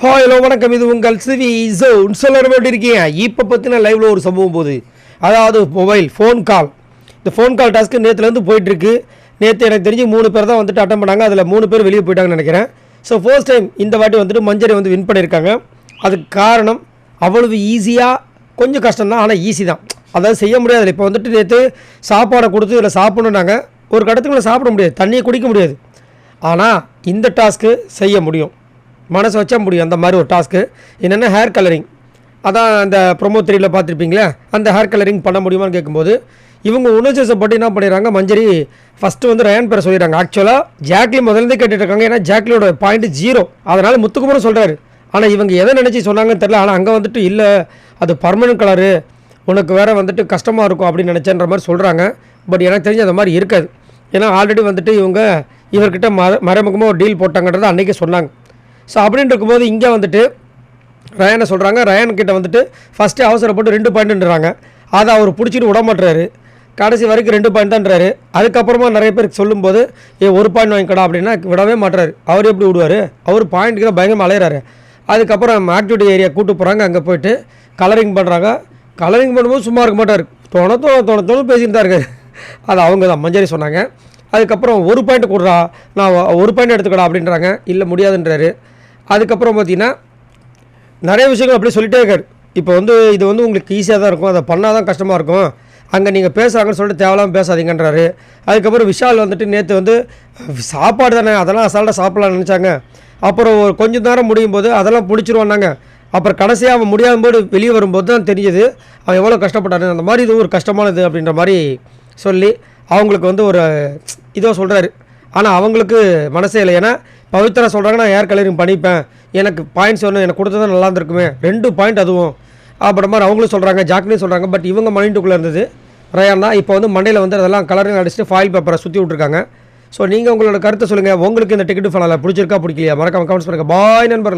Hello வணக்கம், இது உங்கள் சிவி ஜோன். சொல்ல எப்படி இருக்கீங்க? இப்போ பற்றின லைவில் ஒரு சம்பவம் போகுது. அதாவது ஃபோன் கால். இந்த ஃபோன் கால் டாஸ்க்கு நேற்றுலேருந்து போயிட்டுருக்கு. நேற்று எனக்கு தெரிஞ்சு 3 பேர் தான் வந்துட்டு அட்டன் பண்ணாங்க. அதில் 3 பேர் வெளியே போயிட்டாங்கன்னு நினைக்கிறேன். ஸோ ஃபர்ஸ்ட் டைம் இந்த வாட்டி வந்துட்டு மஞ்சரி வந்து வின் பண்ணியிருக்காங்க. அதுக்கு காரணம் அவ்வளவு ஈஸியாக, கொஞ்சம் கஷ்டம் தான், ஆனால் ஈஸி தான். அதாவது செய்ய முடியாது. இப்போ வந்துட்டு நேற்று சாப்பாடை கொடுத்து இதில் சாப்பிடணுன்னாங்க. ஒரு கடத்துக்குள்ளே சாப்பிட முடியாது, தண்ணியை குடிக்க முடியாது. ஆனால் இந்த டாஸ்க்கு செய்ய முடியும், மனசு வச்சா முடியும். அந்த மாதிரி ஒரு டாஸ்க்கு என்னென்னா ஹேர் கலரிங். அதான் அந்த ப்ரொமோ 3ல பார்த்துருப்பீங்களே, அந்த ஹேர் கலரிங் பண்ண முடியுமான்னு கேட்கும்போது இவங்க உணர்ச்சிப்பட்டு என்ன பண்ணிடுறாங்க, மஞ்சரி ஃபஸ்ட்டு வந்து ரயான் பேரை சொல்லிடுறாங்க. ஆக்சுவலாக ஜாக்லி முதலேருந்தே கேட்டுட்ருக்காங்க. ஏன்னா ஜாக்லியோட பாயிண்ட் 0, அதனால் முத்துக்குமரம் சொல்கிறாரு. ஆனால் இவங்க எதை நினச்சி சொன்னாங்கன்னு தெரில. ஆனால் அங்கே வந்துட்டு இல்லை, அது பர்மனன்ட் கலரு, உனக்கு வேறு வந்துட்டு கஷ்டமாக இருக்கும் அப்படின்னு நினச்சேன்ற மாதிரி சொல்கிறாங்க. பட் எனக்கு தெரிஞ்சு அந்த மாதிரி இருக்காது. ஏன்னா ஆல்ரெடி வந்துட்டு இவங்க இவர்கிட்ட மறைமுகமாக ஒரு டீல் போட்டாங்கன்றதை அன்றைக்கி சொன்னாங்க. ஸோ அப்படின்னு இருக்கும்போது இங்கே வந்துட்டு ரயானை சொல்கிறாங்க. ரயான்கிட்ட வந்துட்டு ஃபஸ்ட்டு அவசரப்பட்டு 2 பாயிண்ட்டுன்றாங்க. அதை அவர் பிடிச்சிட்டு விட மாட்டுறாரு. கடைசி வரைக்கும் 2 பாயிண்ட் தான்றாரு. அதுக்கப்புறமா நிறைய பேருக்கு சொல்லும்போது 1 பாயிண்ட் வாங்கிக்கடா அப்படின்னா விடவே மாட்டுறாரு. அவர் எப்படி விடுவார்? அவர் பாயிண்ட்டுக்கு தான் பயங்கரமாக அலையிறாரு. அதுக்கப்புறம் ஆக்டிவிட்டி ஏரியா கூட்டு போகிறாங்க. அங்கே போய்ட்டு கலரிங் பண்ணுறாங்க. கலரிங் பண்ணும்போது சும்மா இருக்க மாட்டார், தோண பேசிட்டு தான் இருக்காரு. அது அவங்க தான் மஞ்சரி சொன்னாங்க. அதுக்கப்புறம் 1 பாயிண்ட் கொடுறா, நான் 1 பாயிண்ட் எடுத்துக்கடா அப்படின்றாங்க. இல்லை முடியாதுன்றாரு. அதுக்கப்புறம் பார்த்தீங்கன்னா நிறைய விஷயங்கள் அப்படியே சொல்லிட்டே இருக்காரு. இப்போ வந்து இது வந்து உங்களுக்கு ஈஸியாக தான் இருக்கும், அதை பண்ணால் தான் கஷ்டமாக இருக்கும், அங்கே நீங்கள் பேசுகிறாங்கன்னு சொல்லிட்டு தேவையில்லாமல் பேசாதீங்கன்றாரு. அதுக்கப்புறம் விஷால் வந்துட்டு நேற்று வந்து சாப்பாடு தானே, அதெல்லாம் அசால்ட்டாக சாப்பிட்லான்னு நினச்சாங்க. அப்புறம் ஒரு கொஞ்சம் நேரம் முடியும் போது அதெல்லாம் பிடிச்சிருவானாங்க. அப்புறம் கடைசியாக அவன் முடியாத போது வெளியே வரும்போது தான் தெரிஞ்சது அவன் எவ்வளோ கஷ்டப்பட்டாரு. அந்த மாதிரி இது ஒரு கஷ்டமானது அப்படின்ற மாதிரி சொல்லி அவங்களுக்கு வந்து ஒரு இதோ சொல்கிறாரு. ஆனால் அவங்களுக்கு மனசே இல்லை. ஏன்னா பவித்ரா சொல்கிறாங்க, நான் ஹேர் கலரிங் பண்ணிப்பேன், எனக்கு பாயிண்ட்ஸ் ஒன்று எனக்கு கொடுத்தது நல்லா இருந்திருக்குமே, 2 பாயிண்ட் அதுவும் அப்புறம் மாதிரி அவங்களும் சொல்கிறாங்க, ஜாக்லியும் சொல்கிறாங்க. பட் இவங்க மைண்டுக்குள்ளே இருந்தது ரயான் தான். இப்போ வந்து மண்டையில் வந்து அதெல்லாம் கலரிங் அடிச்சுட்டு ஃபாயில் பேப்பரை சுற்றி விட்ருக்காங்க. ஸோ நீங்கள் உங்களோட கருத்தை சொல்லுங்கள். உங்களுக்கு இந்த டிக்கெட் ஃபேனலில் பிடிச்சிருக்கா பிடிக்கலையா? மறக்காம கமெண்ட்ஸ் பண்ணுங்கள். பாய் நண்பர்களே.